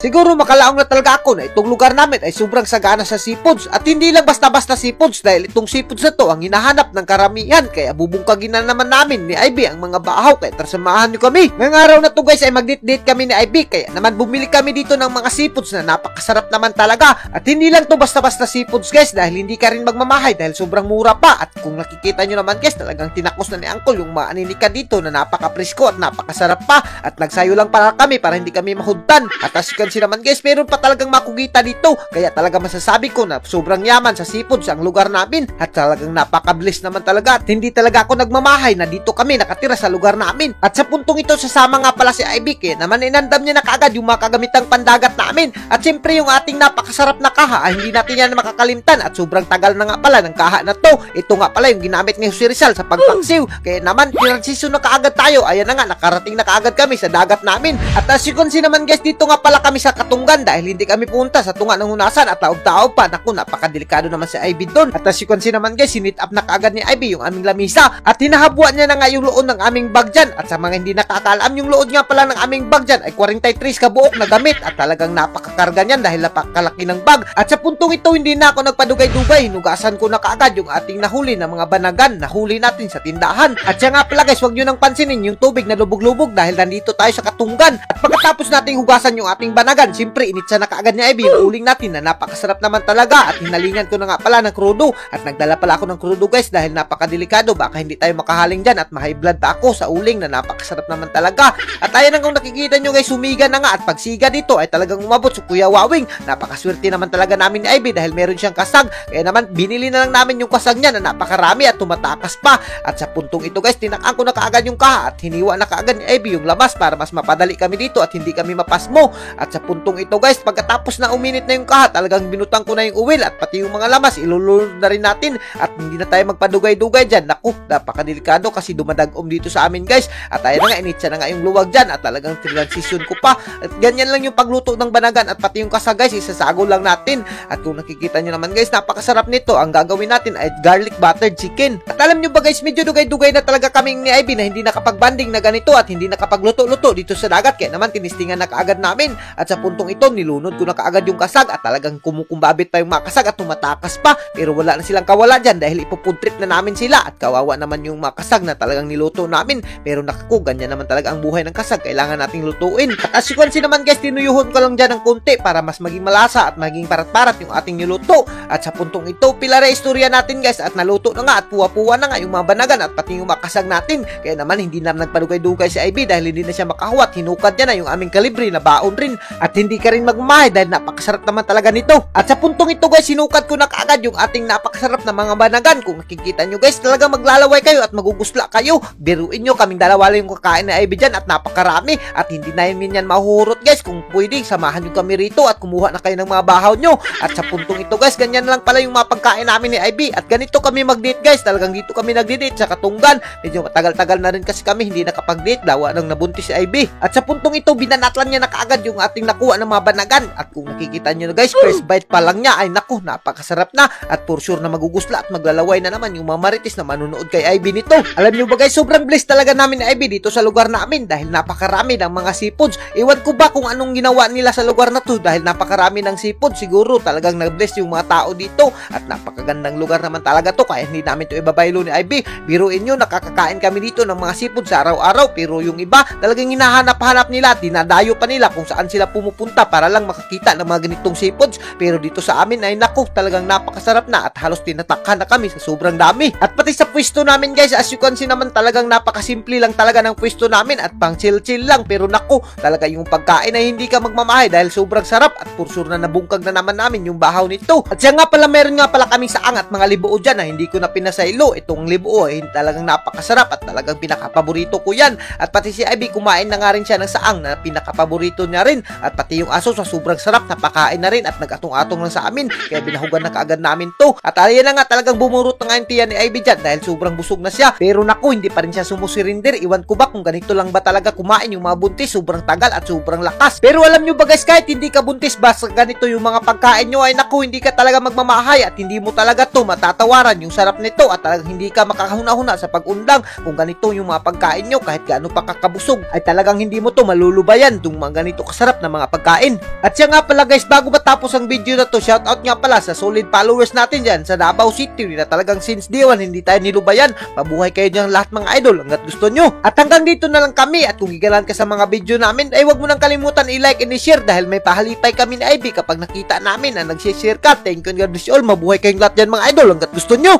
Siguro makalaong na talaga ako na itong lugar namin ay sobrang sagana sa seafoods at hindi lang basta-basta seafoods dahil itong seafoods na to ang hinahanap ng karamihan kaya bubungkagin na naman namin ni Ivy ang mga bahaw kaya samahan nyo kami. Ngayong araw na to guys ay mag-date kami ni Ivy kaya naman bumili kami dito ng mga seafoods na napakasarap naman talaga at hindi lang to basta-basta seafoods guys dahil hindi ka rin magmamahay dahil sobrang mura pa at kung nakikita nyo naman guys talagang tinakos na ni Uncle yung mga aninika dito na napaka-presko at napakasarap pa at nagsayo lang para kami para hindi kami mahuntan at as you can see naman guys meron pa talagang makugita dito kaya talaga masasabi ko na sobrang yaman sa seafoods ang lugar namin at talagang napaka-bliss naman talaga at hindi talaga ako nagmamahay na dito kami nakatira sa lugar namin at sa puntong ito sasama nga pala si Ivy kaya naman inandam niya na kaagad yung mga kagamitang pandagat namin at syempre yung ating napakasarap na kaha ay hindi natin yan makakalimtan at sobrang tagal na nga pala ng kaha na to. Ito nga pala yung ginamit ni Jose Rizal sa pagpaksiw kaya naman transition na kaagad tayo. Ayan na nga nakarating na kaagad kami sa dagat namin at as you can see naman guys dito nga pala kami sa Katunggan dahil hindi kami punta sa tunga ng Hunasan at taob-taob pa. Naku, napakadelikado naman si Ivy doon. At as you can see naman guys, sinit up na kaagad ni Ivy yung aming lamisa at hinahabuan niya na nga yung lood ng aming bag dyan. At sa mga hindi nakakaalam, yung lood nga pala ng aming bag dyan ay 43 kabuok na gamit at talagang napakakarga niyan dahil napakalaki ng bag. At sa puntong ito, hindi na ako nagpadugay-dugay. Hinugasan ko na kaagad yung ating nahuli na mga banagan. Nahuli natin sa tindahan. At siya nga pala guys, huwag nyo nang pansinin yung tubig na lubog-lubog dahil nandito tayo sa Katunggan. At pagkatapos nating hugasan yung ating banagan, siyempre initsa na kaagad ni Ivy yung uling natin na napakasarap naman talaga at hinalingan ko na nga pala ng krudo at nagdala pala ako ng krudo guys dahil napakadelikado baka hindi tayo makahaling dyan at ma-high blood pa ako sa uling na napakasarap naman talaga. At ayan ang kung nakikita nyo guys, sumiga na nga at pagsiga dito ay talagang umabot sa Kuya Wawing. Napakaswerte naman talaga namin ni Ivy dahil meron siyang kasag kaya naman binili na lang namin yung kasag niya na napakarami at tumatakas pa. At sa puntong ito guys, tinakang ko na kaagad yung kaha at hiniwa na kaagad ni Ivy yung labas para mas mapadali kami dito at hindi kami mapasmo. At sa puntong ito guys, pagkatapos na uminit na yung kaha, talagang binutang ko na yung uwil at pati yung mga lamas ilulunod na rin natin at hindi na tayo magpadugay-dugay dyan. Naku, napakadelikado kasi dumadagom dito sa amin guys. At ayan na nga, initsa na nga yung luwag dyan at talagang transition ko pa. At ganyan lang yung pagluto ng banagan at pati yung kasa guys, isasago lang natin. At kung nakikita nyo naman guys, napakasarap nito. Ang gagawin natin ay garlic buttered chicken. At alam nyo ba guys, medyo dugay-dugay na talaga kaming ni Ivy na hindi nakapag-banding na ganito at hindi nakapagluto-luto dito sa dagat kaya naman tinistingan na kaagad namin. At sa puntong ito, nilunod ko na kaagad yung kasag at talagang kumukumbabit pa yung mga kasag at tumatakas pa pero wala na silang kawala dyan dahil ipupuntrip na namin sila at kawawa naman yung mga kasag na talagang niluto namin pero naku, ganyan naman talaga ang buhay ng kasag, kailangan nating lutuin. At as you can see naman guys, tinuyuhon ko lang dyan ng konti para mas maging malasa at maging parat-parat yung ating niluto. At sa puntong ito, pilara istorya natin guys at naluto na nga at puwa-puwa na nga yung mga banagan at pati yung mga kasag natin kaya naman hindi na nagpadugay-dugay si Ivy dahil hindi na siya makahuwat, hinukad niya na yung aming kalibre na baon rin at hindi ka rin magmamahay dahil napakasarap naman talaga nito. At sa puntong ito guys, sinukad ko na kaagad yung ating napakasarap na mga banagan. Kung nakikita nyo guys, talaga maglalaway kayo at magugusla kayo. Biruin nyo, kaming dalawa lang yung kakain na Ivy dyan at napakarami at hindi na yun yan mahuhurot guys. Kung pwede, samahan nyo kami rito at kumuha na kayo ng mga bahaw nyo. At sa puntong ito guys, ganyan lang pala yung mga pagkain namin ni Ivy at ganito kami mag-date guys. Talagang dito kami nag-date sa Katunggan. Medyo matagal-tagal na rin kasi kami hindi nakapag-date, dawa nang nabuntis si Ivy. At sa puntong ito, binanatlan niya na kaagad yung ating nakuha ng mga banagan. At kung nakikita nyo na guys, first bite pa lang niya ay naku, napakasarap na at for sure na magugusla at maglalaway na naman yung mga marites na manunood kay Ivy nito. Alam nyo ba guys, sobrang blessed talaga namin ni Ivy dito sa lugar namin dahil napakarami ng mga seafoods. Iwan ko ba kung anong ginawa nila sa lugar na to dahil napakarami ng seafood. Siguro talagang nag-bless yung mga tao dito at napakagandang lugar naman talaga to kaya hindi namin to ibabaylo ni Ivy. Biruin nyo, nakakakain kami dito ng mga seafood sa araw-araw pero yung iba talagang hinahanap-hanap nila at dinadayo pa nila kung saan sila pumupunta para lang makakita ng mga ganitong seafoods. Pero dito sa amin ay naku, talagang napakasarap na at halos tinatakhan na kami sa sobrang dami. At pati sa pwesto namin guys, as you can see naman talagang napakasimple lang talaga ng pwesto namin at pang chill-chill lang pero naku, talaga yung pagkain ay hindi ka magmamahay dahil sobrang sarap at for sure na nabungkag na naman namin yung bahaw nito. At siya nga pala, meron nga pala kaming saang at mga libuo dyan na hindi ko na pinasaylo. Itong libuo ay talagang napakasarap at talagang pinakapaborito ko yan. At pati si Ivy kumain na nga rin siya ng saang na pinakapaborito niya rin. At pati yung aso sa sobrang sarap, napakain na rin at nag-atong-atong lang sa amin. Kaya binahugan na kaagad namin to. At ayan na nga, talagang bumurot na nga yung tiyan ni Ivy dyan dahil sobrang busog na siya. Pero naku, hindi pa rin siya sumusurinder. Iwan ko ba kung ganito lang ba talaga kumain yung mga buntis, sobrang tagal at sobrang lakas. Pero alam nyo ba guys, kahit hindi ka buntis, basta ganito yung mga pagkain nyo, ay naku, hindi ka talaga magmamahay at hindi mo talaga to matatawaran yung sarap nito at talagang hindi ka makakahuna-huna sa pag-undang kung ganito yung mga pagkain nyo. Kahit gaano pa kakabusog, ay talagang hindi mo to malulubayan yung mga ganito kasarap na mga pagkain. At siya nga pala guys, bago matapos ang video na to, shoutout nga pala sa solid followers natin dyan sa Davao City na talagang since day one hindi tayo nilubayan. Mabuhay kayo dyan lahat mga idol hanggat gusto nyo. At hanggang dito na lang kami, at kung gigalan ka sa mga video namin, ay wag mo nang kalimutan i-like and i-share dahil may pahalipay kami ni Ivy kapag nakita namin na nag-share ka. Thank you and God bless you all. Mabuhay kayong lahat dyan mga idol hanggat gusto nyo.